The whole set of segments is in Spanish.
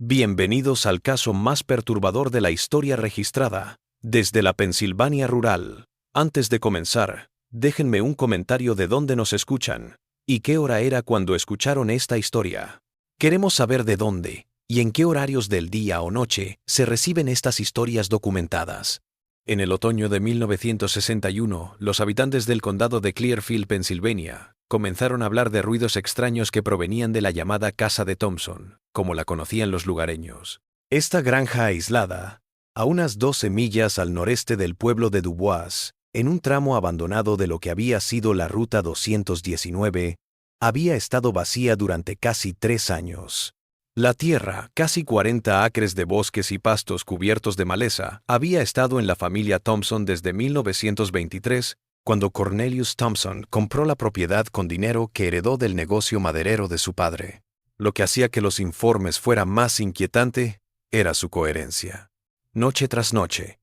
Bienvenidos al caso más perturbador de la historia registrada, desde la Pensilvania rural. Antes de comenzar, déjenme un comentario de dónde nos escuchan, y qué hora era cuando escucharon esta historia. Queremos saber de dónde, y en qué horarios del día o noche se reciben estas historias documentadas. En el otoño de 1961, los habitantes del condado de Clearfield, Pensilvania, comenzaron a hablar de ruidos extraños que provenían de la llamada Casa de Thompson, como la conocían los lugareños. Esta granja aislada, a unas 12 millas al noreste del pueblo de Dubois, en un tramo abandonado de lo que había sido la Ruta 219, había estado vacía durante casi 3 años. La tierra, casi 40 acres de bosques y pastos cubiertos de maleza, había estado en la familia Thompson desde 1923, cuando Cornelius Thompson compró la propiedad con dinero que heredó del negocio maderero de su padre. Lo que hacía que los informes fueran más inquietante era su coherencia. Noche tras noche,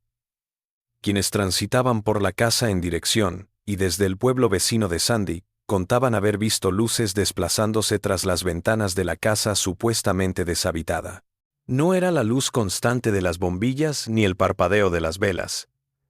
quienes transitaban por la casa en dirección, y desde el pueblo vecino de Sandy, contaban haber visto luces desplazándose tras las ventanas de la casa supuestamente deshabitada. No era la luz constante de las bombillas ni el parpadeo de las velas.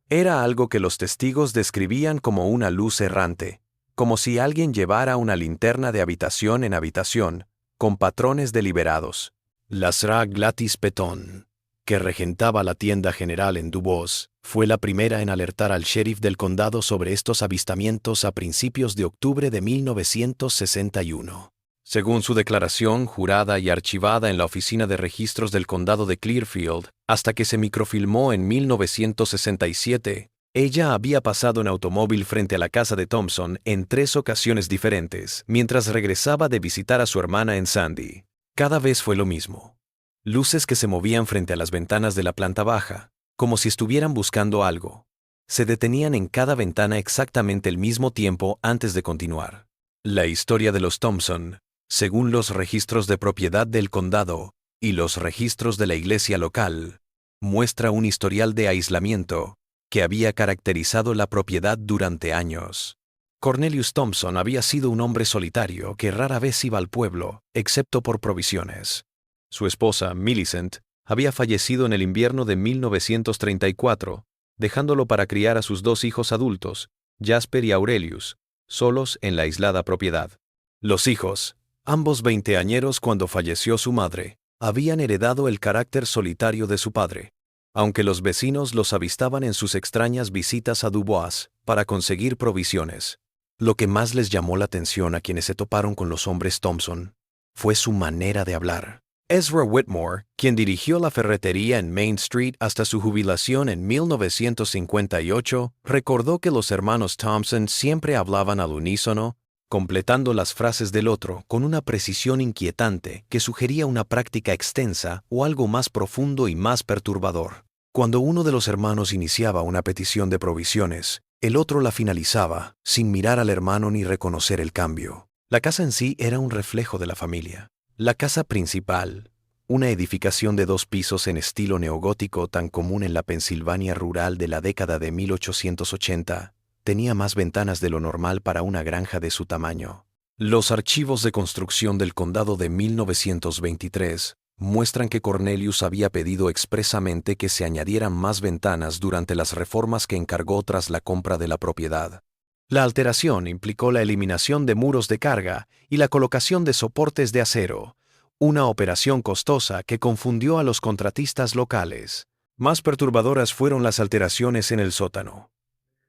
Era algo que los testigos describían como una luz errante, como si alguien llevara una linterna de habitación en habitación, con patrones deliberados. La Sra. Gladys Petton, que regentaba la tienda general en Dubois, fue la primera en alertar al sheriff del condado sobre estos avistamientos a principios de octubre de 1961. Según su declaración jurada y archivada en la Oficina de Registros del Condado de Clearfield, hasta que se microfilmó en 1967, ella había pasado en automóvil frente a la casa de Thompson en 3 ocasiones diferentes, mientras regresaba de visitar a su hermana en Sandy. Cada vez fue lo mismo. Luces que se movían frente a las ventanas de la planta baja, como si estuvieran buscando algo. Se detenían en cada ventana exactamente el mismo tiempo antes de continuar. La historia de los Thompson, según los registros de propiedad del condado y los registros de la iglesia local, muestra un historial de aislamiento que había caracterizado la propiedad durante años. Cornelius Thompson había sido un hombre solitario que rara vez iba al pueblo, excepto por provisiones. Su esposa, Millicent, había fallecido en el invierno de 1934, dejándolo para criar a sus 2 hijos adultos, Jasper y Aurelius, solos en la aislada propiedad. Los hijos, ambos veinteañeros cuando falleció su madre, habían heredado el carácter solitario de su padre, aunque los vecinos los avistaban en sus extrañas visitas a Dubois para conseguir provisiones. Lo que más les llamó la atención a quienes se toparon con los hombres Thompson fue su manera de hablar. Ezra Whitmore, quien dirigió la ferretería en Main Street hasta su jubilación en 1958, recordó que los hermanos Thompson siempre hablaban al unísono, completando las frases del otro con una precisión inquietante que sugería una práctica extensa o algo más profundo y más perturbador. Cuando uno de los hermanos iniciaba una petición de provisiones, el otro la finalizaba, sin mirar al hermano ni reconocer el cambio. La casa en sí era un reflejo de la familia. La casa principal, una edificación de 2 pisos en estilo neogótico tan común en la Pensilvania rural de la década de 1880, tenía más ventanas de lo normal para una granja de su tamaño. Los archivos de construcción del condado de 1923 muestran que Cornelius había pedido expresamente que se añadieran más ventanas durante las reformas que encargó tras la compra de la propiedad. La alteración implicó la eliminación de muros de carga y la colocación de soportes de acero, una operación costosa que confundió a los contratistas locales. Más perturbadoras fueron las alteraciones en el sótano.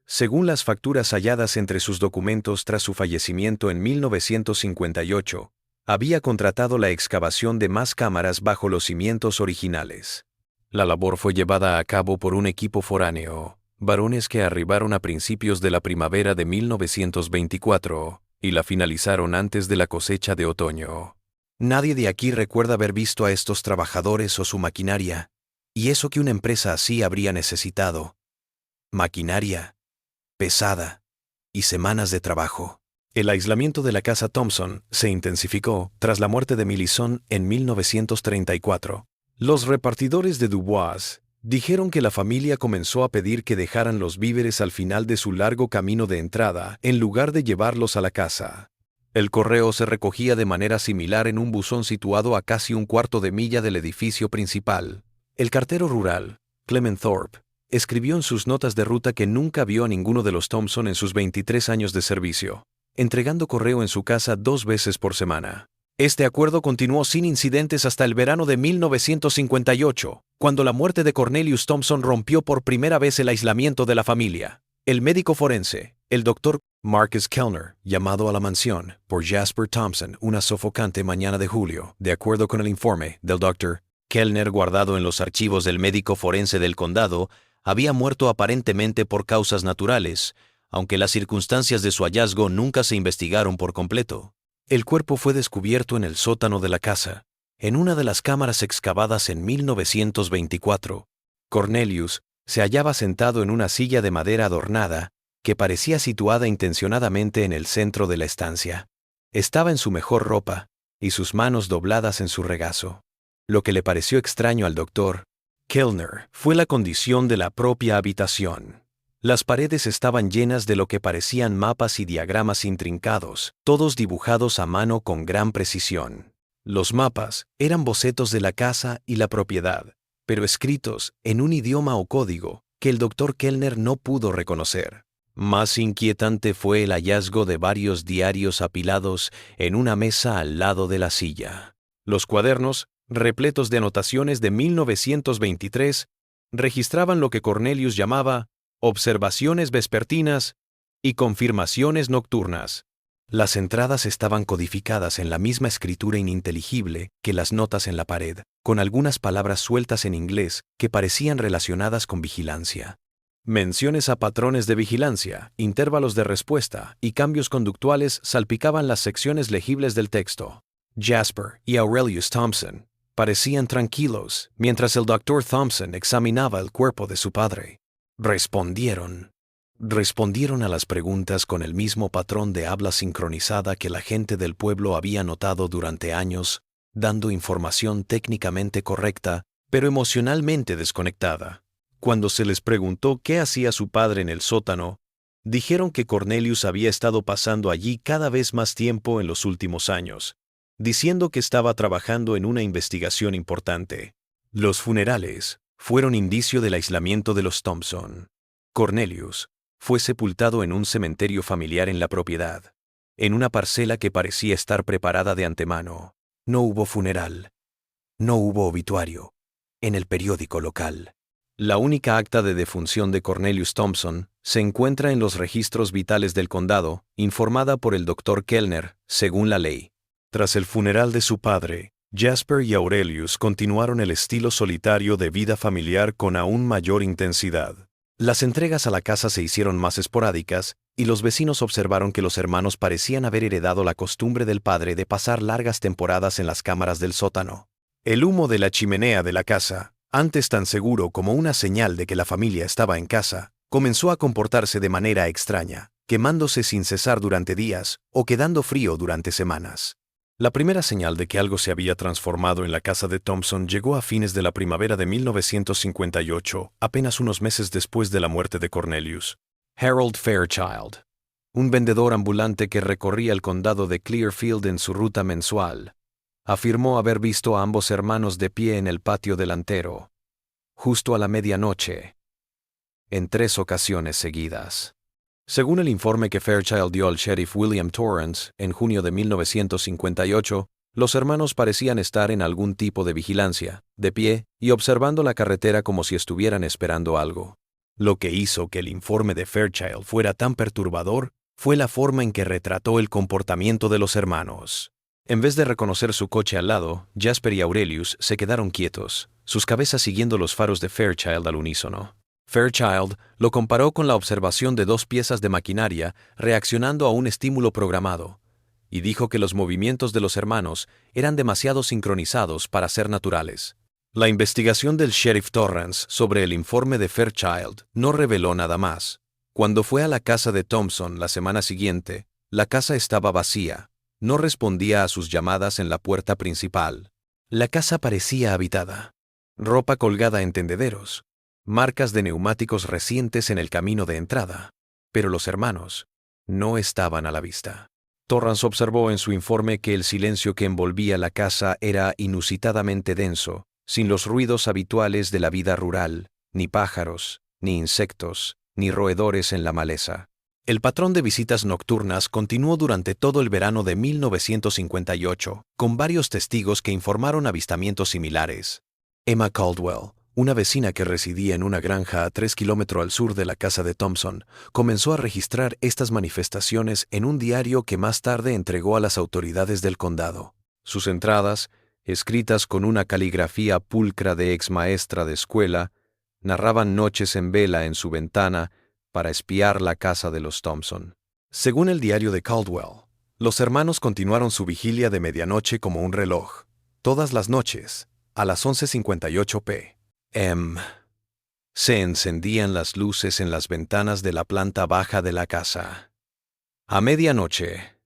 Según las facturas halladas entre sus documentos tras su fallecimiento en 1958, había contratado la excavación de más cámaras bajo los cimientos originales. La labor fue llevada a cabo por un equipo foráneo, varones que arribaron a principios de la primavera de 1924 y la finalizaron antes de la cosecha de otoño. Nadie de aquí recuerda haber visto a estos trabajadores o su maquinaria, y eso que una empresa así habría necesitado. Maquinaria pesada y semanas de trabajo. El aislamiento de la casa Thompson se intensificó tras la muerte de Millison en 1934. Los repartidores de Dubois dijeron que la familia comenzó a pedir que dejaran los víveres al final de su largo camino de entrada en lugar de llevarlos a la casa. El correo se recogía de manera similar en un buzón situado a casi un cuarto de milla del edificio principal. El cartero rural, Clement Thorpe, escribió en sus notas de ruta que nunca vio a ninguno de los Thompson en sus 23 años de servicio, entregando correo en su casa 2 veces por semana. Este acuerdo continuó sin incidentes hasta el verano de 1958, cuando la muerte de Cornelius Thompson rompió por primera vez el aislamiento de la familia. El médico forense, el doctor Marcus Kellner, llamado a la mansión por Jasper Thompson una sofocante mañana de julio, de acuerdo con el informe del doctor Kellner guardado en los archivos del médico forense del condado, había muerto aparentemente por causas naturales, aunque las circunstancias de su hallazgo nunca se investigaron por completo. El cuerpo fue descubierto en el sótano de la casa, en una de las cámaras excavadas en 1924. Cornelius se hallaba sentado en una silla de madera adornada que parecía situada intencionadamente en el centro de la estancia. Estaba en su mejor ropa y sus manos dobladas en su regazo. Lo que le pareció extraño al doctor Kellner fue la condición de la propia habitación. Las paredes estaban llenas de lo que parecían mapas y diagramas intrincados, todos dibujados a mano con gran precisión. Los mapas eran bocetos de la casa y la propiedad, pero escritos en un idioma o código que el doctor Kellner no pudo reconocer. Más inquietante fue el hallazgo de varios diarios apilados en una mesa al lado de la silla. Los cuadernos, repletos de anotaciones de 1923, registraban lo que Cornelius llamaba observaciones vespertinas y confirmaciones nocturnas. Las entradas estaban codificadas en la misma escritura ininteligible que las notas en la pared, con algunas palabras sueltas en inglés que parecían relacionadas con vigilancia. Menciones a patrones de vigilancia, intervalos de respuesta y cambios conductuales salpicaban las secciones legibles del texto. Jasper y Aurelius Thompson parecían tranquilos mientras el Dr. Thompson examinaba el cuerpo de su padre. Respondieron a las preguntas con el mismo patrón de habla sincronizada que la gente del pueblo había notado durante años, dando información técnicamente correcta, pero emocionalmente desconectada. Cuando se les preguntó qué hacía su padre en el sótano, dijeron que Cornelius había estado pasando allí cada vez más tiempo en los últimos años, diciendo que estaba trabajando en una investigación importante. Los funerales fueron indicio del aislamiento de los Thompson. Cornelius fue sepultado en un cementerio familiar en la propiedad, en una parcela que parecía estar preparada de antemano. No hubo funeral, no hubo obituario, en el periódico local. La única acta de defunción de Cornelius Thompson se encuentra en los registros vitales del condado, informada por el Dr. Kellner, según la ley. Tras el funeral de su padre, Jasper y Aurelius continuaron el estilo solitario de vida familiar con aún mayor intensidad. Las entregas a la casa se hicieron más esporádicas y los vecinos observaron que los hermanos parecían haber heredado la costumbre del padre de pasar largas temporadas en las cámaras del sótano. El humo de la chimenea de la casa, antes tan seguro como una señal de que la familia estaba en casa, comenzó a comportarse de manera extraña, quemándose sin cesar durante días o quedando frío durante semanas. La primera señal de que algo se había transformado en la casa de Thompson llegó a fines de la primavera de 1958, apenas unos meses después de la muerte de Cornelius. Harold Fairchild, un vendedor ambulante que recorría el condado de Clearfield en su ruta mensual, afirmó haber visto a ambos hermanos de pie en el patio delantero, justo a la medianoche, en 3 ocasiones seguidas. Según el informe que Fairchild dio al sheriff William Torrance en junio de 1958, los hermanos parecían estar en algún tipo de vigilancia, de pie y observando la carretera como si estuvieran esperando algo. Lo que hizo que el informe de Fairchild fuera tan perturbador fue la forma en que retrató el comportamiento de los hermanos. En vez de reconocer su coche al lado, Jasper y Aurelius se quedaron quietos, sus cabezas siguiendo los faros de Fairchild al unísono. Fairchild lo comparó con la observación de 2 piezas de maquinaria reaccionando a un estímulo programado, y dijo que los movimientos de los hermanos eran demasiado sincronizados para ser naturales. La investigación del sheriff Torrance sobre el informe de Fairchild no reveló nada más. Cuando fue a la casa de Thompson la semana siguiente, la casa estaba vacía, no respondía a sus llamadas en la puerta principal. La casa parecía habitada. Ropa colgada en tendederos, marcas de neumáticos recientes en el camino de entrada, pero los hermanos no estaban a la vista. Torrance observó en su informe que el silencio que envolvía la casa era inusitadamente denso, sin los ruidos habituales de la vida rural, ni pájaros, ni insectos, ni roedores en la maleza. El patrón de visitas nocturnas continuó durante todo el verano de 1958, con varios testigos que informaron avistamientos similares. Emma Caldwell, una vecina que residía en una granja a 3 kilómetros al sur de la casa de Thompson, comenzó a registrar estas manifestaciones en un diario que más tarde entregó a las autoridades del condado. Sus entradas, escritas con una caligrafía pulcra de ex maestra de escuela, narraban noches en vela en su ventana para espiar la casa de los Thompson. Según el diario de Caldwell, los hermanos continuaron su vigilia de medianoche como un reloj. Todas las noches, a las 11:58 p.m., se encendían las luces en las ventanas de la planta baja de la casa. A medianoche,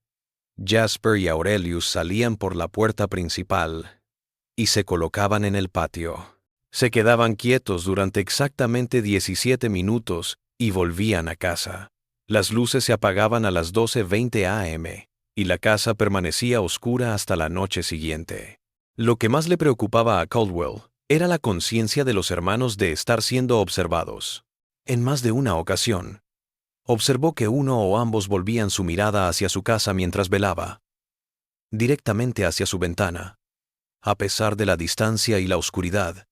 Jasper y Aurelius salían por la puerta principal y se colocaban en el patio. Se quedaban quietos durante exactamente 17 minutos y volvían a casa. Las luces se apagaban a las 12:20 a.m. y la casa permanecía oscura hasta la noche siguiente. Lo que más le preocupaba a Caldwell era la conciencia de los hermanos de estar siendo observados. En más de una ocasión, observó que uno o ambos volvían su mirada hacia su casa mientras velaba, directamente hacia su ventana, a pesar de la distancia y la oscuridad,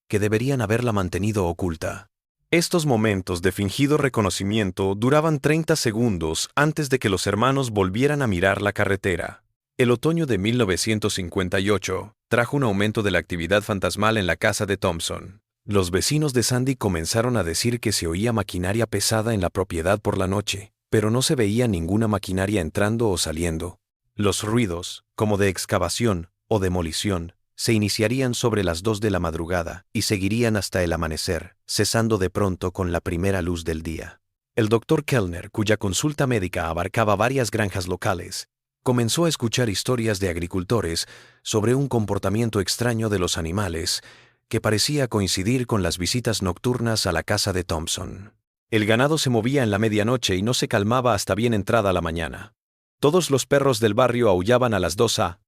que deberían haberla mantenido oculta. Estos momentos de fingido reconocimiento duraban 30 segundos antes de que los hermanos volvieran a mirar la carretera. El otoño de 1958 trajo un aumento de la actividad fantasmal en la casa de Thompson. Los vecinos de Sandy comenzaron a decir que se oía maquinaria pesada en la propiedad por la noche, pero no se veía ninguna maquinaria entrando o saliendo. Los ruidos, como de excavación o demolición, se iniciarían sobre las 2 de la madrugada y seguirían hasta el amanecer, cesando de pronto con la primera luz del día. El doctor Kellner, cuya consulta médica abarcaba varias granjas locales, comenzó a escuchar historias de agricultores sobre un comportamiento extraño de los animales que parecía coincidir con las visitas nocturnas a la casa de Thompson. El ganado se movía en la medianoche y no se calmaba hasta bien entrada la mañana. Todos los perros del barrio aullaban a las 2 a.m.,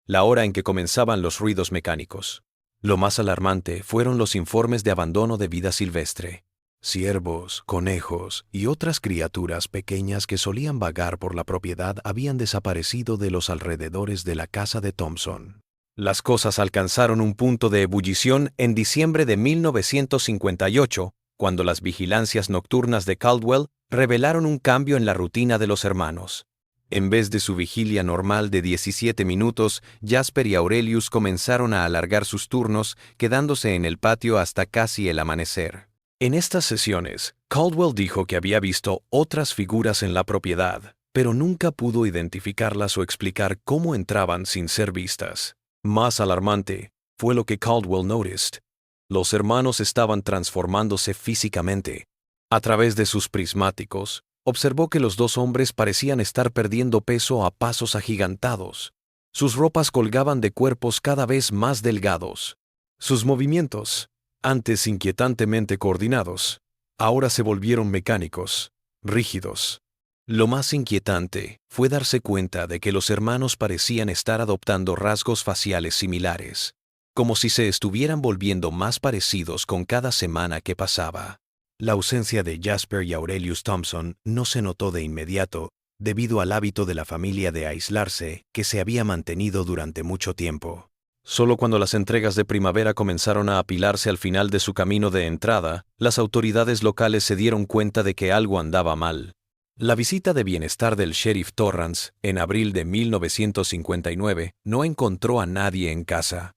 la hora en que comenzaban los ruidos mecánicos. Lo más alarmante fueron los informes de abandono de vida silvestre. Ciervos, conejos y otras criaturas pequeñas que solían vagar por la propiedad habían desaparecido de los alrededores de la casa de Thompson. Las cosas alcanzaron un punto de ebullición en diciembre de 1958, cuando las vigilancias nocturnas de Caldwell revelaron un cambio en la rutina de los hermanos. En vez de su vigilia normal de 17 minutos, Jasper y Aurelius comenzaron a alargar sus turnos, quedándose en el patio hasta casi el amanecer. En estas sesiones, Caldwell dijo que había visto otras figuras en la propiedad, pero nunca pudo identificarlas o explicar cómo entraban sin ser vistas. Más alarmante fue lo que Caldwell noticed. Los hermanos estaban transformándose físicamente. A través de sus prismáticos, observó que los dos hombres parecían estar perdiendo peso a pasos agigantados. Sus ropas colgaban de cuerpos cada vez más delgados. Sus movimientos, antes inquietantemente coordinados, ahora se volvieron mecánicos, rígidos. Lo más inquietante fue darse cuenta de que los hermanos parecían estar adoptando rasgos faciales similares, como si se estuvieran volviendo más parecidos con cada semana que pasaba. La ausencia de Jasper y Aurelius Thompson no se notó de inmediato debido al hábito de la familia de aislarse que se había mantenido durante mucho tiempo. Solo cuando las entregas de primavera comenzaron a apilarse al final de su camino de entrada, las autoridades locales se dieron cuenta de que algo andaba mal. La visita de bienestar del sheriff Torrance en abril de 1959 no encontró a nadie en casa.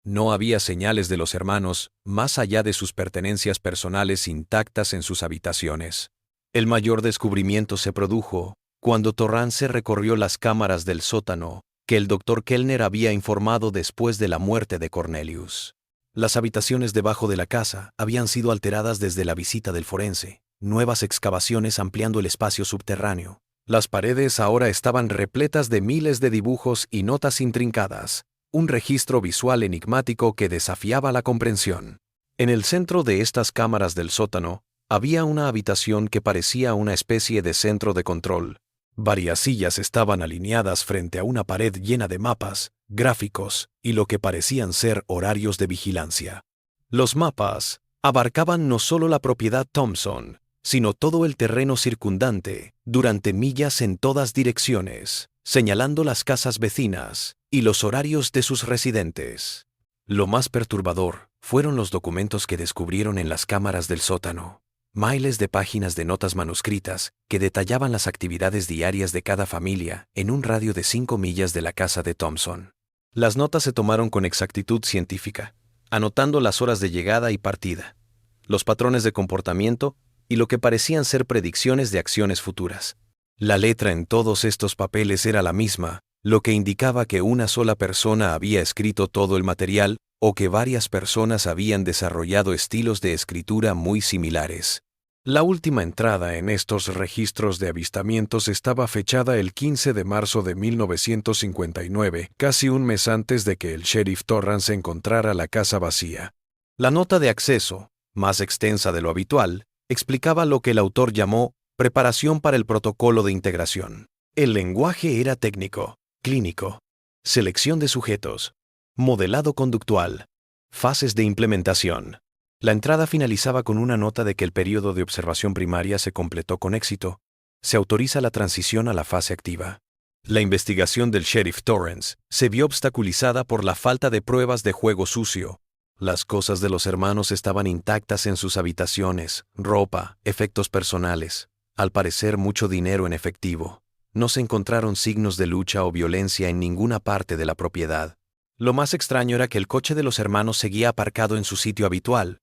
No había señales de los hermanos, más allá de sus pertenencias personales intactas en sus habitaciones. El mayor descubrimiento se produjo cuando Torrance recorrió las cámaras del sótano que el Dr. Kellner había informado después de la muerte de Cornelius. Las habitaciones debajo de la casa habían sido alteradas desde la visita del forense, nuevas excavaciones ampliando el espacio subterráneo. Las paredes ahora estaban repletas de miles de dibujos y notas intrincadas, un registro visual enigmático que desafiaba la comprensión. En el centro de estas cámaras del sótano había una habitación que parecía una especie de centro de control. Varias sillas estaban alineadas frente a una pared llena de mapas, gráficos y lo que parecían ser horarios de vigilancia. Los mapas abarcaban no solo la propiedad Thompson, sino todo el terreno circundante, durante millas en todas direcciones, señalando las casas vecinas y los horarios de sus residentes. Lo más perturbador fueron los documentos que descubrieron en las cámaras del sótano. Miles de páginas de notas manuscritas que detallaban las actividades diarias de cada familia en un radio de 5 millas de la casa de Thompson. Las notas se tomaron con exactitud científica, anotando las horas de llegada y partida, los patrones de comportamiento y lo que parecían ser predicciones de acciones futuras. La letra en todos estos papeles era la misma, lo que indicaba que una sola persona había escrito todo el material o que varias personas habían desarrollado estilos de escritura muy similares. La última entrada en estos registros de avistamientos estaba fechada el 15 de marzo de 1959, casi un mes antes de que el sheriff Torrance encontrara la casa vacía. La nota de acceso, más extensa de lo habitual, explicaba lo que el autor llamó preparación para el protocolo de integración. El lenguaje era técnico, clínico, selección de sujetos, modelado conductual, fases de implementación. La entrada finalizaba con una nota de que el periodo de observación primaria se completó con éxito. Se autoriza la transición a la fase activa. La investigación del sheriff Torrance se vio obstaculizada por la falta de pruebas de juego sucio. Las cosas de los hermanos estaban intactas en sus habitaciones, ropa, efectos personales. Al parecer, mucho dinero en efectivo. No se encontraron signos de lucha o violencia en ninguna parte de la propiedad. Lo más extraño era que el coche de los hermanos seguía aparcado en su sitio habitual,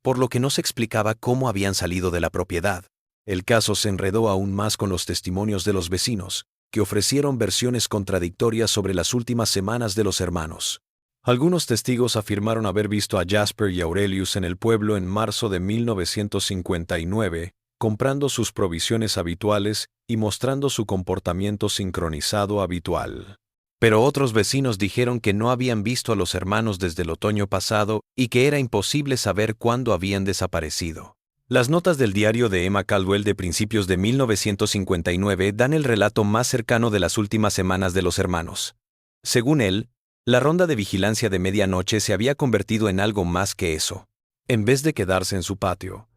por lo que no se explicaba cómo habían salido de la propiedad. El caso se enredó aún más con los testimonios de los vecinos, que ofrecieron versiones contradictorias sobre las últimas semanas de los hermanos. Algunos testigos afirmaron haber visto a Jasper y Aurelius en el pueblo en marzo de 1959, comprando sus provisiones habituales y mostrando su comportamiento sincronizado habitual. Pero otros vecinos dijeron que no habían visto a los hermanos desde el otoño pasado y que era imposible saber cuándo habían desaparecido. Las notas del diario de Emma Caldwell de principios de 1959 dan el relato más cercano de las últimas semanas de los hermanos. Según él, la ronda de vigilancia de medianoche se había convertido en algo más que eso. En vez de quedarse en su patio,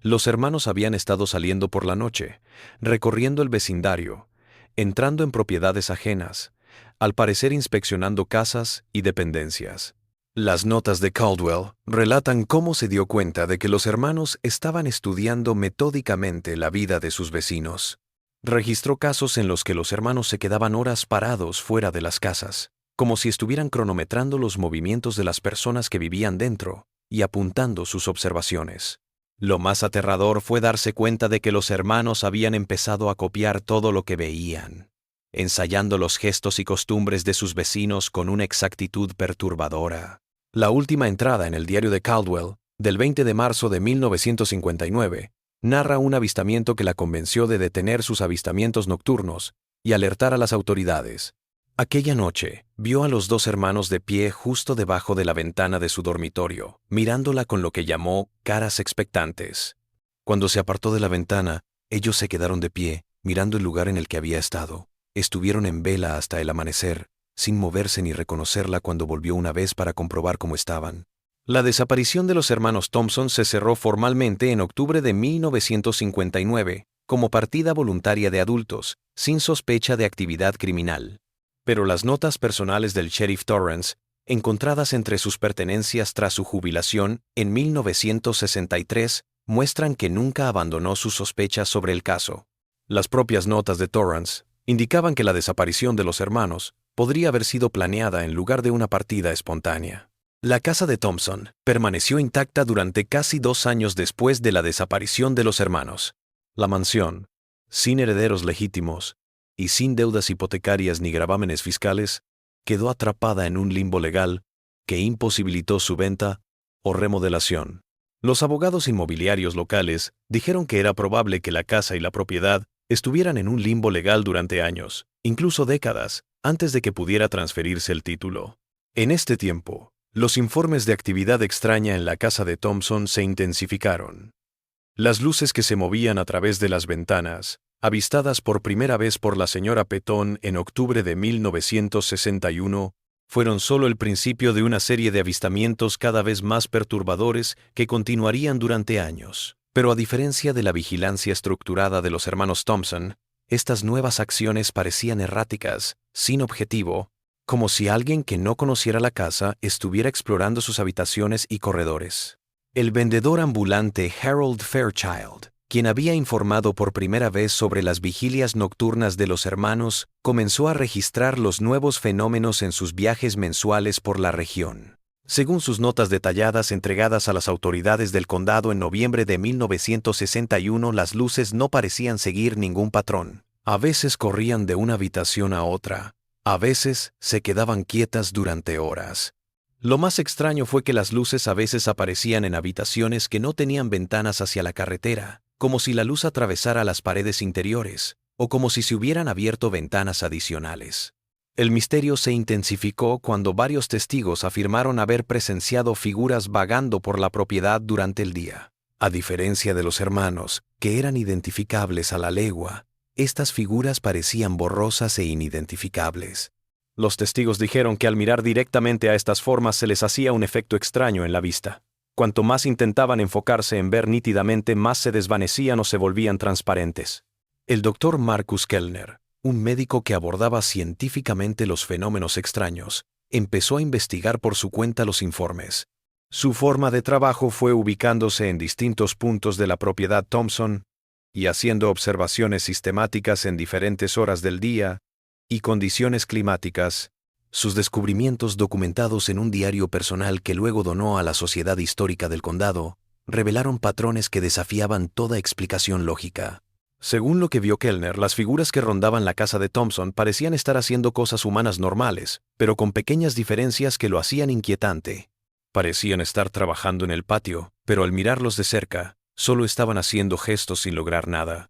los hermanos habían estado saliendo por la noche, recorriendo el vecindario, entrando en propiedades ajenas, al parecer inspeccionando casas y dependencias. Las notas de Caldwell relatan cómo se dio cuenta de que los hermanos estaban estudiando metódicamente la vida de sus vecinos. Registró casos en los que los hermanos se quedaban horas parados fuera de las casas, como si estuvieran cronometrando los movimientos de las personas que vivían dentro y apuntando sus observaciones. Lo más aterrador fue darse cuenta de que los hermanos habían empezado a copiar todo lo que veían, ensayando los gestos y costumbres de sus vecinos con una exactitud perturbadora. La última entrada en el diario de Caldwell, del 20 de marzo de 1959, narra un avistamiento que la convenció de detener sus avistamientos nocturnos y alertar a las autoridades. Aquella noche, vio a los dos hermanos de pie justo debajo de la ventana de su dormitorio, mirándola con lo que llamó caras expectantes. Cuando se apartó de la ventana, ellos se quedaron de pie, mirando el lugar en el que había estado. Estuvieron en vela hasta el amanecer, sin moverse ni reconocerla cuando volvió una vez para comprobar cómo estaban. La desaparición de los hermanos Thompson se cerró formalmente en octubre de 1959, como partida voluntaria de adultos, sin sospecha de actividad criminal. Pero las notas personales del sheriff Torrance, encontradas entre sus pertenencias tras su jubilación en 1963, muestran que nunca abandonó sus sospechas sobre el caso. Las propias notas de Torrance indicaban que la desaparición de los hermanos podría haber sido planeada en lugar de una partida espontánea. La casa de Thompson permaneció intacta durante casi 2 años después de la desaparición de los hermanos. La mansión, sin herederos legítimos y sin deudas hipotecarias ni gravámenes fiscales, quedó atrapada en un limbo legal que imposibilitó su venta o remodelación. Los abogados inmobiliarios locales dijeron que era probable que la casa y la propiedad estuvieran en un limbo legal durante años, incluso décadas, antes de que pudiera transferirse el título. En este tiempo, los informes de actividad extraña en la casa de Thompson se intensificaron. Las luces que se movían a través de las ventanas, Avistadas por primera vez por la señora Petón en octubre de 1961, fueron solo el principio de una serie de avistamientos cada vez más perturbadores que continuarían durante años. Pero a diferencia de la vigilancia estructurada de los hermanos Thompson, estas nuevas acciones parecían erráticas, sin objetivo, como si alguien que no conociera la casa estuviera explorando sus habitaciones y corredores. El vendedor ambulante Harold Fairchild, quien había informado por primera vez sobre las vigilias nocturnas de los hermanos, comenzó a registrar los nuevos fenómenos en sus viajes mensuales por la región. Según sus notas detalladas entregadas a las autoridades del condado en noviembre de 1961, las luces no parecían seguir ningún patrón. A veces corrían de una habitación a otra, a veces se quedaban quietas durante horas. Lo más extraño fue que las luces a veces aparecían en habitaciones que no tenían ventanas hacia la carretera, como si la luz atravesara las paredes interiores, o como si se hubieran abierto ventanas adicionales. El misterio se intensificó cuando varios testigos afirmaron haber presenciado figuras vagando por la propiedad durante el día. A diferencia de los hermanos, que eran identificables a la legua, estas figuras parecían borrosas e inidentificables. Los testigos dijeron que al mirar directamente a estas formas se les hacía un efecto extraño en la vista. Cuanto más intentaban enfocarse en ver nítidamente, más se desvanecían o se volvían transparentes. El doctor Marcus Kellner, un médico que abordaba científicamente los fenómenos extraños, empezó a investigar por su cuenta los informes. Su forma de trabajo fue ubicándose en distintos puntos de la propiedad Thompson y haciendo observaciones sistemáticas en diferentes horas del día y condiciones climáticas. Sus descubrimientos, documentados en un diario personal que luego donó a la Sociedad Histórica del Condado, revelaron patrones que desafiaban toda explicación lógica. Según lo que vio Kellner, las figuras que rondaban la casa de Thompson parecían estar haciendo cosas humanas normales, pero con pequeñas diferencias que lo hacían inquietante. Parecían estar trabajando en el patio, pero al mirarlos de cerca, solo estaban haciendo gestos sin lograr nada.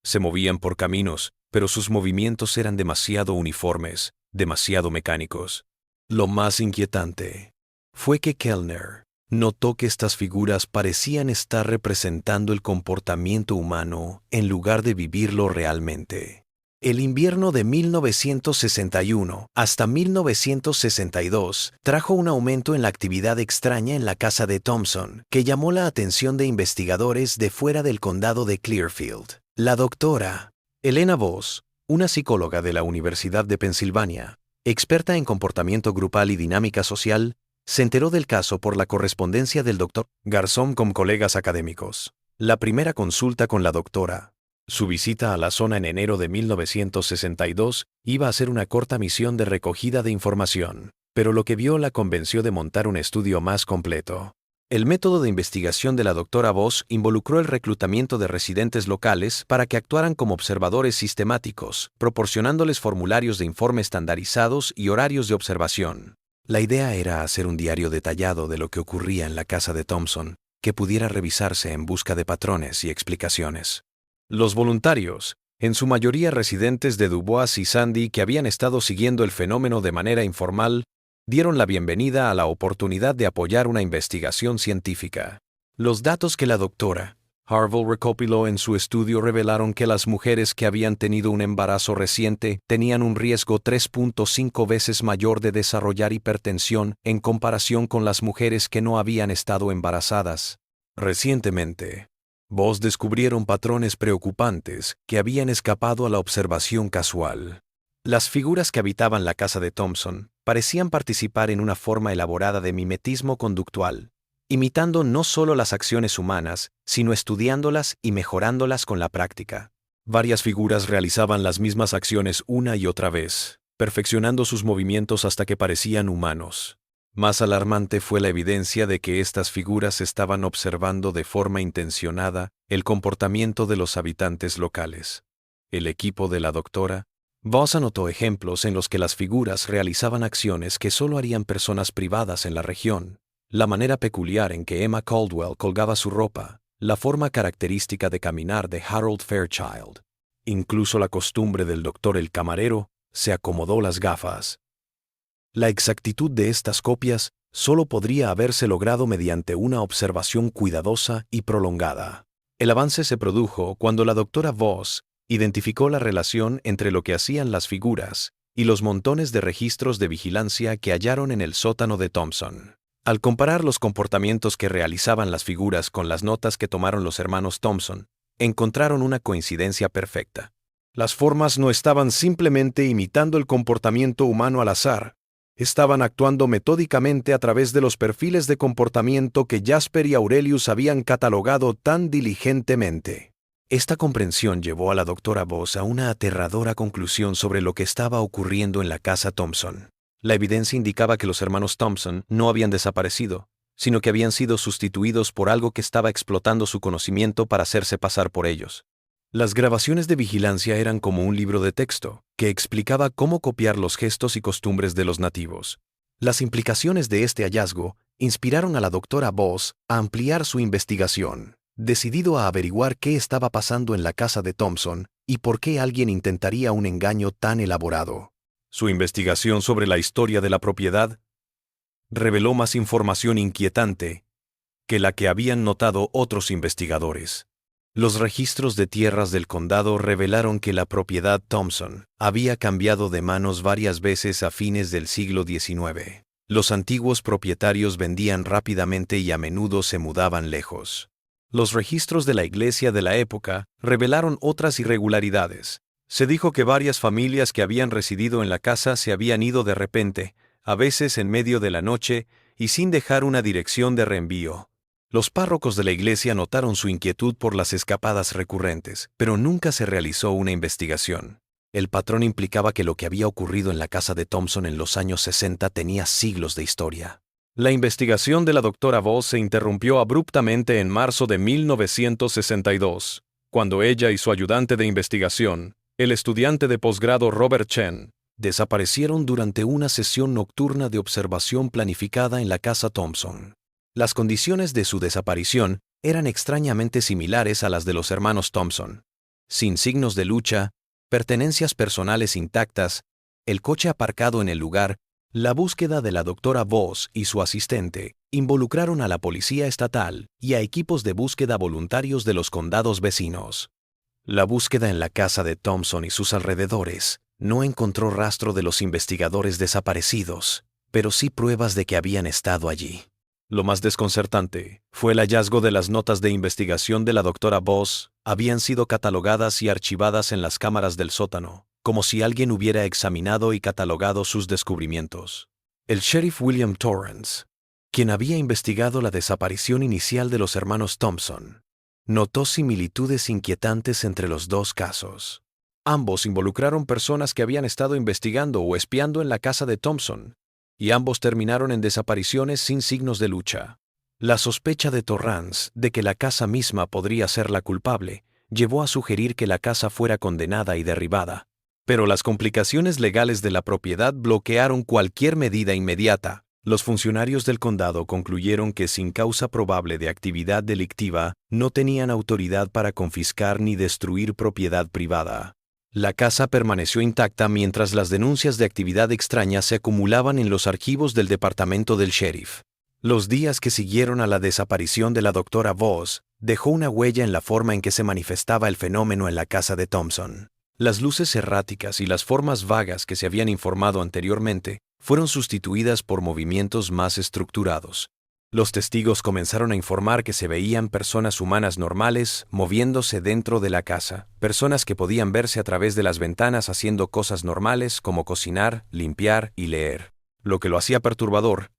Se movían por caminos, pero sus movimientos eran demasiado uniformes, demasiado mecánicos. Lo más inquietante fue que Kellner notó que estas figuras parecían estar representando el comportamiento humano en lugar de vivirlo realmente. El invierno de 1961 hasta 1962 trajo un aumento en la actividad extraña en la casa de Thompson, que llamó la atención de investigadores de fuera del condado de Clearfield. La doctora Elena Voss, una psicóloga de la Universidad de Pensilvania, experta en comportamiento grupal y dinámica social, se enteró del caso por la correspondencia del Dr. Garzón con colegas académicos. La primera consulta con la doctora. Su visita a la zona en enero de 1962 iba a ser una corta misión de recogida de información, pero lo que vio la convenció de montar un estudio más completo. El método de investigación de la doctora Voss involucró el reclutamiento de residentes locales para que actuaran como observadores sistemáticos, proporcionándoles formularios de informe estandarizados y horarios de observación. La idea era hacer un diario detallado de lo que ocurría en la casa de Thompson, que pudiera revisarse en busca de patrones y explicaciones. Los voluntarios, en su mayoría residentes de Dubois y Sandy que habían estado siguiendo el fenómeno de manera informal, dieron la bienvenida a la oportunidad de apoyar una investigación científica. Los datos que la doctora Harville recopiló en su estudio revelaron que las mujeres que habían tenido un embarazo reciente tenían un riesgo 3.5 veces mayor de desarrollar hipertensión en comparación con las mujeres que no habían estado embarazadas. Recientemente, Voss descubrieron patrones preocupantes que habían escapado a la observación casual. Las figuras que habitaban la casa de Thompson parecían participar en una forma elaborada de mimetismo conductual, imitando no solo las acciones humanas, sino estudiándolas y mejorándolas con la práctica. Varias figuras realizaban las mismas acciones una y otra vez, perfeccionando sus movimientos hasta que parecían humanos. Más alarmante fue la evidencia de que estas figuras estaban observando de forma intencionada el comportamiento de los habitantes locales. El equipo de la doctora Voss anotó ejemplos en los que las figuras realizaban acciones que solo harían personas privadas en la región. La manera peculiar en que Emma Caldwell colgaba su ropa, la forma característica de caminar de Harold Fairchild. Incluso la costumbre del doctor el camarero se acomodó las gafas. La exactitud de estas copias solo podría haberse logrado mediante una observación cuidadosa y prolongada. El avance se produjo cuando la doctora Voss Identificó la relación entre lo que hacían las figuras y los montones de registros de vigilancia que hallaron en el sótano de Thompson. Al comparar los comportamientos que realizaban las figuras con las notas que tomaron los hermanos Thompson, encontraron una coincidencia perfecta. Las formas no estaban simplemente imitando el comportamiento humano al azar, estaban actuando metódicamente a través de los perfiles de comportamiento que Jasper y Aurelius habían catalogado tan diligentemente. Esta comprensión llevó a la doctora Voss a una aterradora conclusión sobre lo que estaba ocurriendo en la casa Thompson. La evidencia indicaba que los hermanos Thompson no habían desaparecido, sino que habían sido sustituidos por algo que estaba explotando su conocimiento para hacerse pasar por ellos. Las grabaciones de vigilancia eran como un libro de texto, que explicaba cómo copiar los gestos y costumbres de los nativos. Las implicaciones de este hallazgo inspiraron a la doctora Voss a ampliar su investigación, decidido a averiguar qué estaba pasando en la casa de Thompson y por qué alguien intentaría un engaño tan elaborado. Su investigación sobre la historia de la propiedad reveló más información inquietante que la que habían notado otros investigadores. Los registros de tierras del condado revelaron que la propiedad Thompson había cambiado de manos varias veces a fines del siglo XIX. Los antiguos propietarios vendían rápidamente y a menudo se mudaban lejos. Los registros de la iglesia de la época revelaron otras irregularidades. Se dijo que varias familias que habían residido en la casa se habían ido de repente, a veces en medio de la noche y sin dejar una dirección de reenvío. Los párrocos de la iglesia notaron su inquietud por las escapadas recurrentes, pero nunca se realizó una investigación. El patrón implicaba que lo que había ocurrido en la casa de Thompson en los años 60 tenía siglos de historia. La investigación de la doctora Voss se interrumpió abruptamente en marzo de 1962, cuando ella y su ayudante de investigación, el estudiante de posgrado Robert Chen, desaparecieron durante una sesión nocturna de observación planificada en la casa Thompson. Las condiciones de su desaparición eran extrañamente similares a las de los hermanos Thompson. Sin signos de lucha, pertenencias personales intactas, el coche aparcado en el lugar, la búsqueda de la doctora Voss y su asistente involucraron a la policía estatal y a equipos de búsqueda voluntarios de los condados vecinos. La búsqueda en la casa de Thompson y sus alrededores no encontró rastro de los investigadores desaparecidos, pero sí pruebas de que habían estado allí. Lo más desconcertante fue el hallazgo de las notas de investigación de la doctora Voss. Habían sido catalogadas y archivadas en las cámaras del sótano, como si alguien hubiera examinado y catalogado sus descubrimientos. El sheriff William Torrance, quien había investigado la desaparición inicial de los hermanos Thompson, notó similitudes inquietantes entre los dos casos. Ambos involucraron personas que habían estado investigando o espiando en la casa de Thompson, y ambos terminaron en desapariciones sin signos de lucha. La sospecha de Torrance de que la casa misma podría ser la culpable llevó a sugerir que la casa fuera condenada y derribada. Pero las complicaciones legales de la propiedad bloquearon cualquier medida inmediata. Los funcionarios del condado concluyeron que sin causa probable de actividad delictiva, no tenían autoridad para confiscar ni destruir propiedad privada. La casa permaneció intacta mientras las denuncias de actividad extraña se acumulaban en los archivos del departamento del sheriff. Los días que siguieron a la desaparición de la doctora Voss dejó una huella en la forma en que se manifestaba el fenómeno en la casa de Thompson. Las luces erráticas y las formas vagas que se habían informado anteriormente fueron sustituidas por movimientos más estructurados. Los testigos comenzaron a informar que se veían personas humanas normales moviéndose dentro de la casa, personas que podían verse a través de las ventanas haciendo cosas normales como cocinar, limpiar y leer. Lo que lo hacía perturbador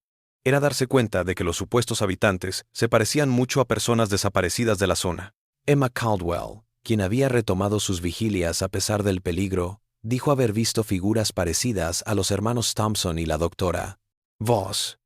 era darse cuenta de que los supuestos habitantes se parecían mucho a personas desaparecidas de la zona. Emma Caldwell, quien había retomado sus vigilias a pesar del peligro, dijo haber visto figuras parecidas a los hermanos Thompson y la doctora Voss,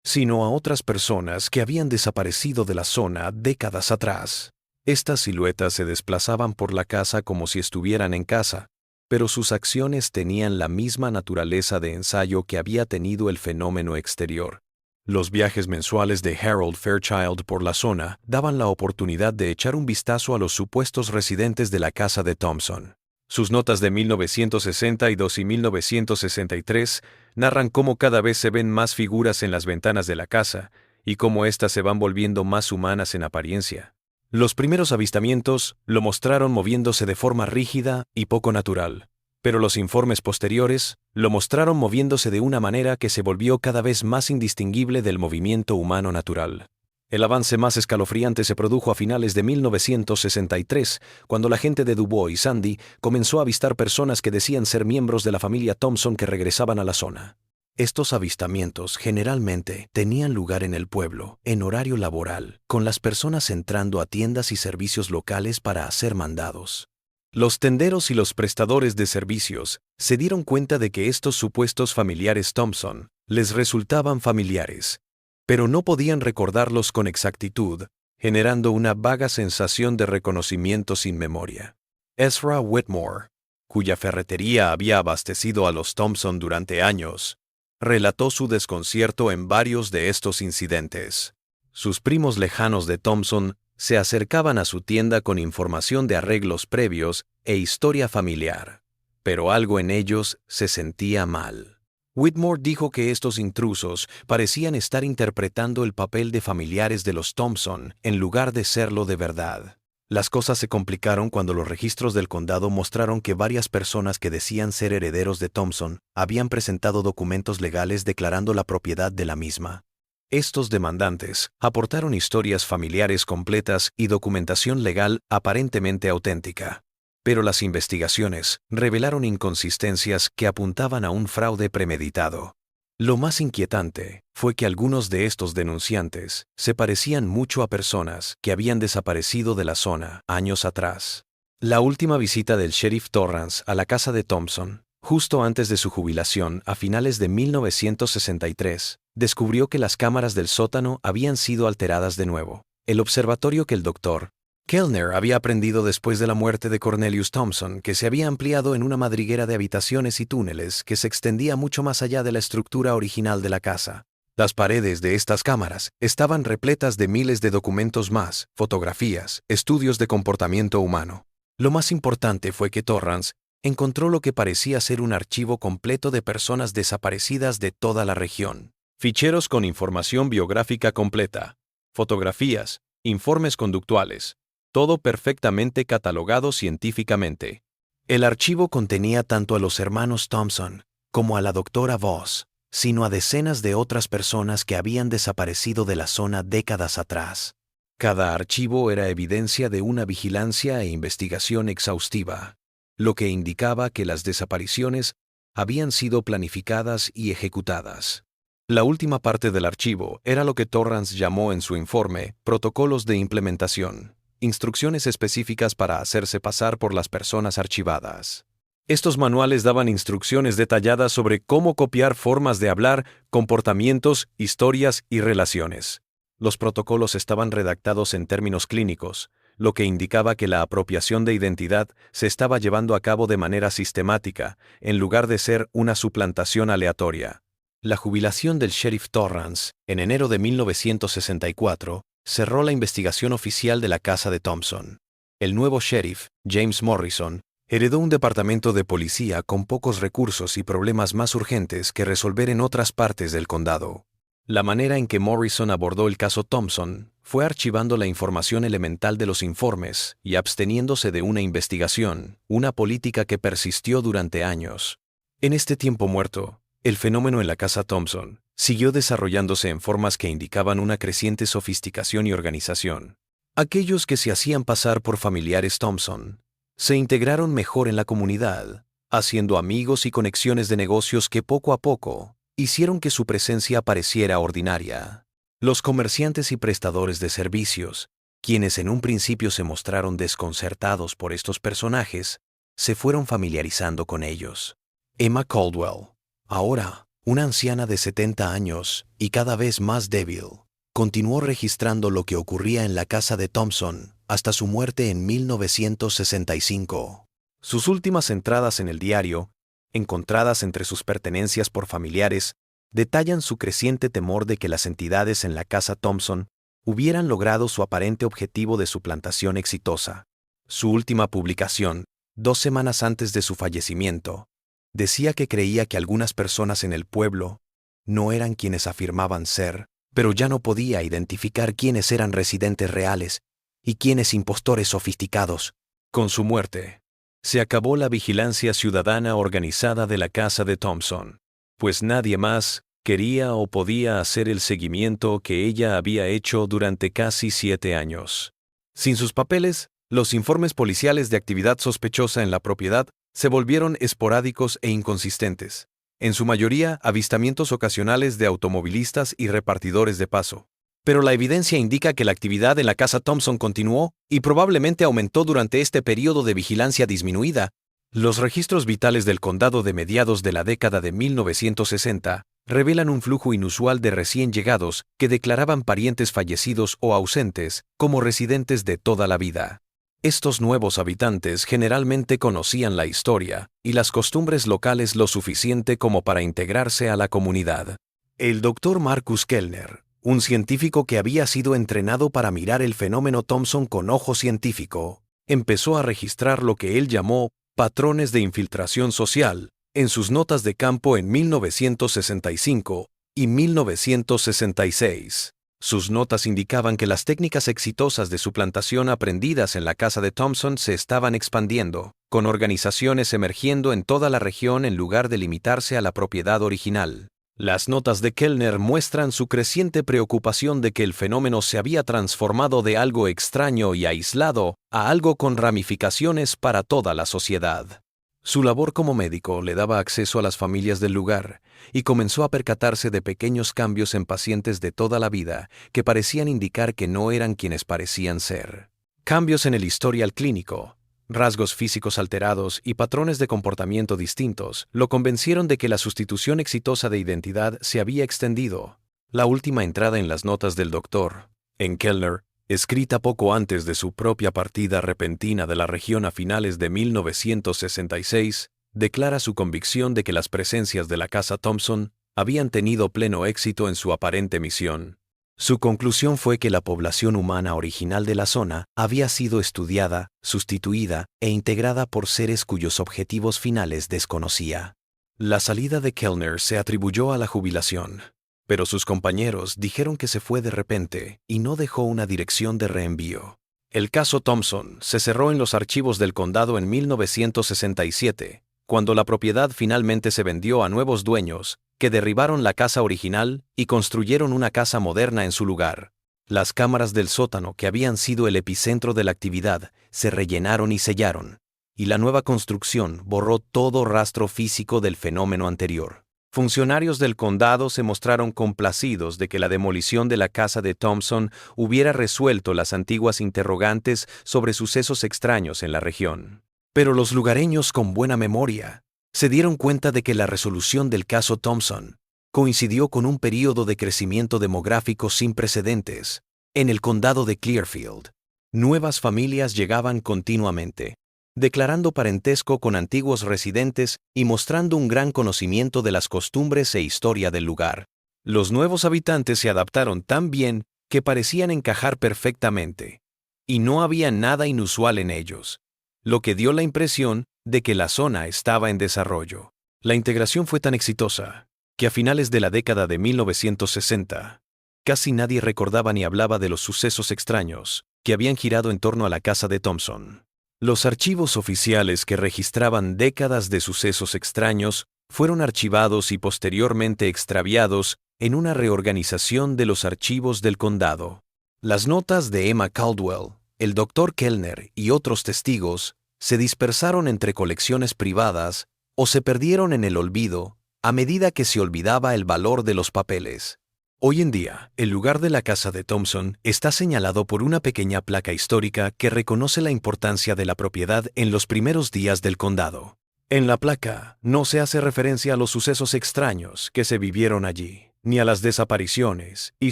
sino a otras personas que habían desaparecido de la zona décadas atrás. Estas siluetas se desplazaban por la casa como si estuvieran en casa, pero sus acciones tenían la misma naturaleza de ensayo que había tenido el fenómeno exterior. Los viajes mensuales de Harold Fairchild por la zona daban la oportunidad de echar un vistazo a los supuestos residentes de la casa de Thompson. Sus notas de 1962 y 1963 narran cómo cada vez se ven más figuras en las ventanas de la casa y cómo éstas se van volviendo más humanas en apariencia. Los primeros avistamientos lo mostraron moviéndose de forma rígida y poco natural, pero los informes posteriores lo mostraron moviéndose de una manera que se volvió cada vez más indistinguible del movimiento humano natural. El avance más escalofriante se produjo a finales de 1963, cuando la gente de Dubois y Sandy comenzó a avistar personas que decían ser miembros de la familia Thompson que regresaban a la zona. Estos avistamientos generalmente tenían lugar en el pueblo, en horario laboral, con las personas entrando a tiendas y servicios locales para hacer mandados. Los tenderos y los prestadores de servicios se dieron cuenta de que estos supuestos familiares Thompson les resultaban familiares, pero no podían recordarlos con exactitud, generando una vaga sensación de reconocimiento sin memoria. Ezra Whitmore, cuya ferretería había abastecido a los Thompson durante años, relató su desconcierto en varios de estos incidentes. Sus primos lejanos de Thompson se acercaban a su tienda con información de arreglos previos e historia familiar, pero algo en ellos se sentía mal. Whitmore dijo que estos intrusos parecían estar interpretando el papel de familiares de los Thompson en lugar de serlo de verdad. Las cosas se complicaron cuando los registros del condado mostraron que varias personas que decían ser herederos de Thompson habían presentado documentos legales declarando la propiedad de la misma. Estos demandantes aportaron historias familiares completas y documentación legal aparentemente auténtica. Pero las investigaciones revelaron inconsistencias que apuntaban a un fraude premeditado. Lo más inquietante fue que algunos de estos denunciantes se parecían mucho a personas que habían desaparecido de la zona años atrás. La última visita del sheriff Torrance a la casa de Thompson, justo antes de su jubilación a finales de 1963, descubrió que las cámaras del sótano habían sido alteradas de nuevo. El observatorio que el Dr. Kellner había aprendido después de la muerte de Cornelius Thompson, que se había ampliado en una madriguera de habitaciones y túneles que se extendía mucho más allá de la estructura original de la casa. Las paredes de estas cámaras estaban repletas de miles de documentos más, fotografías, estudios de comportamiento humano. Lo más importante fue que Torrance encontró lo que parecía ser un archivo completo de personas desaparecidas de toda la región. Ficheros con información biográfica completa, fotografías, informes conductuales, todo perfectamente catalogado científicamente. El archivo contenía tanto a los hermanos Thompson como a la doctora Voss, sino a decenas de otras personas que habían desaparecido de la zona décadas atrás. Cada archivo era evidencia de una vigilancia e investigación exhaustiva, lo que indicaba que las desapariciones habían sido planificadas y ejecutadas. La última parte del archivo era lo que Torrance llamó en su informe protocolos de implementación, instrucciones específicas para hacerse pasar por las personas archivadas. Estos manuales daban instrucciones detalladas sobre cómo copiar formas de hablar, comportamientos, historias y relaciones. Los protocolos estaban redactados en términos clínicos, lo que indicaba que la apropiación de identidad se estaba llevando a cabo de manera sistemática, en lugar de ser una suplantación aleatoria. La jubilación del sheriff Torrance, en enero de 1964, cerró la investigación oficial de la casa de Thompson. El nuevo sheriff, James Morrison, heredó un departamento de policía con pocos recursos y problemas más urgentes que resolver en otras partes del condado. La manera en que Morrison abordó el caso Thompson fue archivando la información elemental de los informes y absteniéndose de una investigación, una política que persistió durante años. En este tiempo muerto, el fenómeno en la casa Thompson siguió desarrollándose en formas que indicaban una creciente sofisticación y organización. Aquellos que se hacían pasar por familiares Thompson se integraron mejor en la comunidad, haciendo amigos y conexiones de negocios que poco a poco hicieron que su presencia pareciera ordinaria. Los comerciantes y prestadores de servicios, quienes en un principio se mostraron desconcertados por estos personajes, se fueron familiarizando con ellos. Emma Caldwell, ahora una anciana de 70 años y cada vez más débil, continuó registrando lo que ocurría en la casa de Thompson hasta su muerte en 1965. Sus últimas entradas en el diario, encontradas entre sus pertenencias por familiares, detallan su creciente temor de que las entidades en la casa Thompson hubieran logrado su aparente objetivo de suplantación exitosa. Su última publicación, 2 semanas antes de su fallecimiento, decía que creía que algunas personas en el pueblo no eran quienes afirmaban ser, pero ya no podía identificar quiénes eran residentes reales ¿Y quiénes impostores sofisticados? Con su muerte, se acabó la vigilancia ciudadana organizada de la casa de Thompson, pues nadie más quería o podía hacer el seguimiento que ella había hecho durante casi 7 años. Sin sus papeles, los informes policiales de actividad sospechosa en la propiedad se volvieron esporádicos e inconsistentes. En su mayoría, avistamientos ocasionales de automovilistas y repartidores de paso. Pero la evidencia indica que la actividad en la casa Thompson continuó y probablemente aumentó durante este periodo de vigilancia disminuida. Los registros vitales del condado de mediados de la década de 1960 revelan un flujo inusual de recién llegados que declaraban parientes fallecidos o ausentes como residentes de toda la vida. Estos nuevos habitantes generalmente conocían la historia y las costumbres locales lo suficiente como para integrarse a la comunidad. El doctor Marcus Kellner, un científico que había sido entrenado para mirar el fenómeno Thompson con ojo científico, empezó a registrar lo que él llamó patrones de infiltración social en sus notas de campo en 1965 y 1966. Sus notas indicaban que las técnicas exitosas de suplantación aprendidas en la casa de Thompson se estaban expandiendo, con organizaciones emergiendo en toda la región en lugar de limitarse a la propiedad original. Las notas de Kellner muestran su creciente preocupación de que el fenómeno se había transformado de algo extraño y aislado a algo con ramificaciones para toda la sociedad. Su labor como médico le daba acceso a las familias del lugar y comenzó a percatarse de pequeños cambios en pacientes de toda la vida que parecían indicar que no eran quienes parecían ser. Cambios en el historial clínico, rasgos físicos alterados y patrones de comportamiento distintos lo convencieron de que la sustitución exitosa de identidad se había extendido. La última entrada en las notas del doctor, en Kellner, escrita poco antes de su propia partida repentina de la región a finales de 1966, declara su convicción de que las presencias de la casa Thompson habían tenido pleno éxito en su aparente misión. Su conclusión fue que la población humana original de la zona había sido estudiada, sustituida e integrada por seres cuyos objetivos finales desconocía. La salida de Kellner se atribuyó a la jubilación, pero sus compañeros dijeron que se fue de repente y no dejó una dirección de reenvío. El caso Thompson se cerró en los archivos del condado en 1967, cuando la propiedad finalmente se vendió a nuevos dueños, que derribaron la casa original y construyeron una casa moderna en su lugar. Las cámaras del sótano, que habían sido el epicentro de la actividad, se rellenaron y sellaron, y la nueva construcción borró todo rastro físico del fenómeno anterior. Funcionarios del condado se mostraron complacidos de que la demolición de la casa de Thompson hubiera resuelto las antiguas interrogantes sobre sucesos extraños en la región. Pero los lugareños con buena memoria se dieron cuenta de que la resolución del caso Thompson coincidió con un período de crecimiento demográfico sin precedentes en el condado de Clearfield. Nuevas familias llegaban continuamente, declarando parentesco con antiguos residentes y mostrando un gran conocimiento de las costumbres e historia del lugar. Los nuevos habitantes se adaptaron tan bien que parecían encajar perfectamente, y no había nada inusual en ellos, lo que dio la impresión de que la zona estaba en desarrollo. La integración fue tan exitosa que a finales de la década de 1960, casi nadie recordaba ni hablaba de los sucesos extraños que habían girado en torno a la casa de Thompson. Los archivos oficiales que registraban décadas de sucesos extraños fueron archivados y posteriormente extraviados en una reorganización de los archivos del condado. Las notas de Emma Caldwell, el Dr. Kellner y otros testigos se dispersaron entre colecciones privadas o se perdieron en el olvido a medida que se olvidaba el valor de los papeles. Hoy en día, el lugar de la casa de Thompson está señalado por una pequeña placa histórica que reconoce la importancia de la propiedad en los primeros días del condado. En la placa no se hace referencia a los sucesos extraños que se vivieron allí, ni a las desapariciones y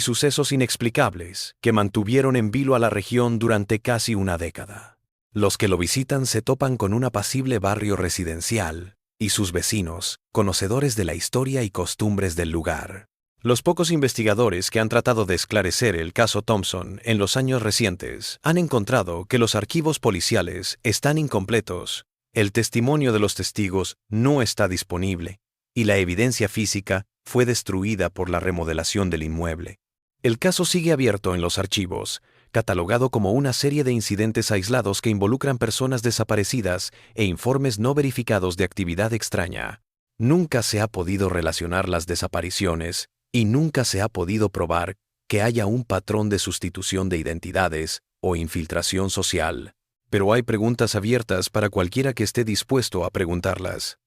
sucesos inexplicables que mantuvieron en vilo a la región durante casi una década. Los que lo visitan se topan con un apacible barrio residencial y sus vecinos, conocedores de la historia y costumbres del lugar. Los pocos investigadores que han tratado de esclarecer el caso Thompson en los años recientes han encontrado que los archivos policiales están incompletos, el testimonio de los testigos no está disponible y la evidencia física fue destruida por la remodelación del inmueble. El caso sigue abierto en los archivos, catalogado como una serie de incidentes aislados que involucran personas desaparecidas e informes no verificados de actividad extraña. Nunca se ha podido relacionar las desapariciones y nunca se ha podido probar que haya un patrón de sustitución de identidades o infiltración social. Pero hay preguntas abiertas para cualquiera que esté dispuesto a preguntarlas.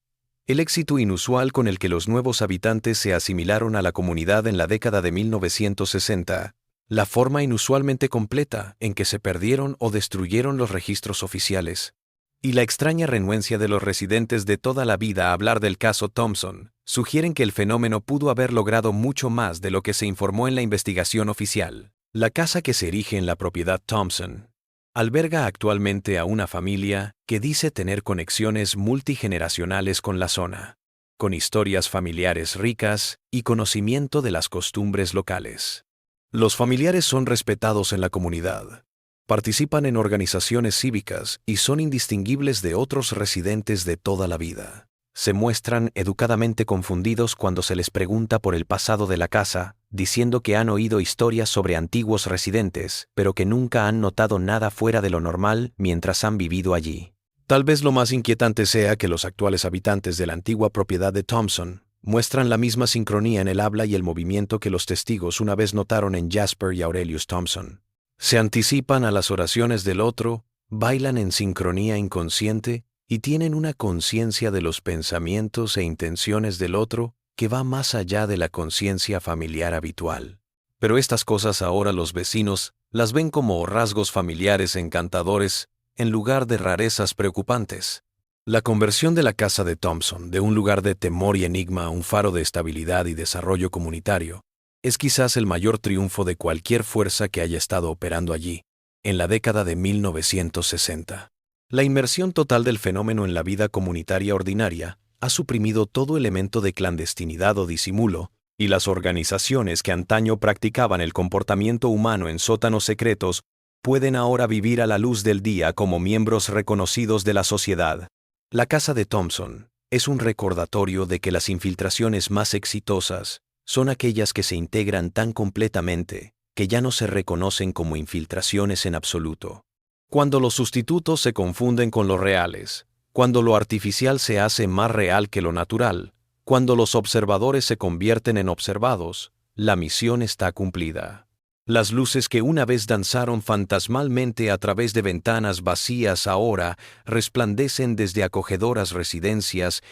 El éxito inusual con el que los nuevos habitantes se asimilaron a la comunidad en la década de 1960, la forma inusualmente completa en que se perdieron o destruyeron los registros oficiales, y la extraña renuencia de los residentes de toda la vida a hablar del caso Thompson, sugieren que el fenómeno pudo haber logrado mucho más de lo que se informó en la investigación oficial. La casa que se erige en la propiedad Thompson alberga actualmente a una familia que dice tener conexiones multigeneracionales con la zona, con historias familiares ricas y conocimiento de las costumbres locales. Los familiares son respetados en la comunidad, participan en organizaciones cívicas y son indistinguibles de otros residentes de toda la vida. Se muestran educadamente confundidos cuando se les pregunta por el pasado de la casa, diciendo que han oído historias sobre antiguos residentes, pero que nunca han notado nada fuera de lo normal mientras han vivido allí. Tal vez lo más inquietante sea que los actuales habitantes de la antigua propiedad de Thompson muestran la misma sincronía en el habla y el movimiento que los testigos una vez notaron en Jasper y Aurelius Thompson. Se anticipan a las oraciones del otro, bailan en sincronía inconsciente y tienen una conciencia de los pensamientos e intenciones del otro que va más allá de la conciencia familiar habitual. Pero estas cosas ahora los vecinos las ven como rasgos familiares encantadores en lugar de rarezas preocupantes. La conversión de la casa de Thompson de un lugar de temor y enigma a un faro de estabilidad y desarrollo comunitario es quizás el mayor triunfo de cualquier fuerza que haya estado operando allí, en la década de 1960. La inmersión total del fenómeno en la vida comunitaria ordinaria ha suprimido todo elemento de clandestinidad o disimulo, y las organizaciones que antaño practicaban el comportamiento humano en sótanos secretos pueden ahora vivir a la luz del día como miembros reconocidos de la sociedad. La casa de Thompson es un recordatorio de que las infiltraciones más exitosas son aquellas que se integran tan completamente que ya no se reconocen como infiltraciones en absoluto. Cuando los sustitutos se confunden con los reales, cuando lo artificial se hace más real que lo natural, cuando los observadores se convierten en observados, la misión está cumplida. Las luces que una vez danzaron fantasmalmente a través de ventanas vacías ahora resplandecen desde acogedoras residencias,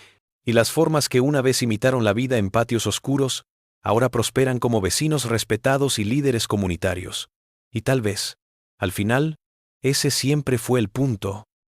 y las formas que una vez imitaron la vida en patios oscuros ahora prosperan como vecinos respetados y líderes comunitarios. Y tal vez, al final, ese siempre fue el punto.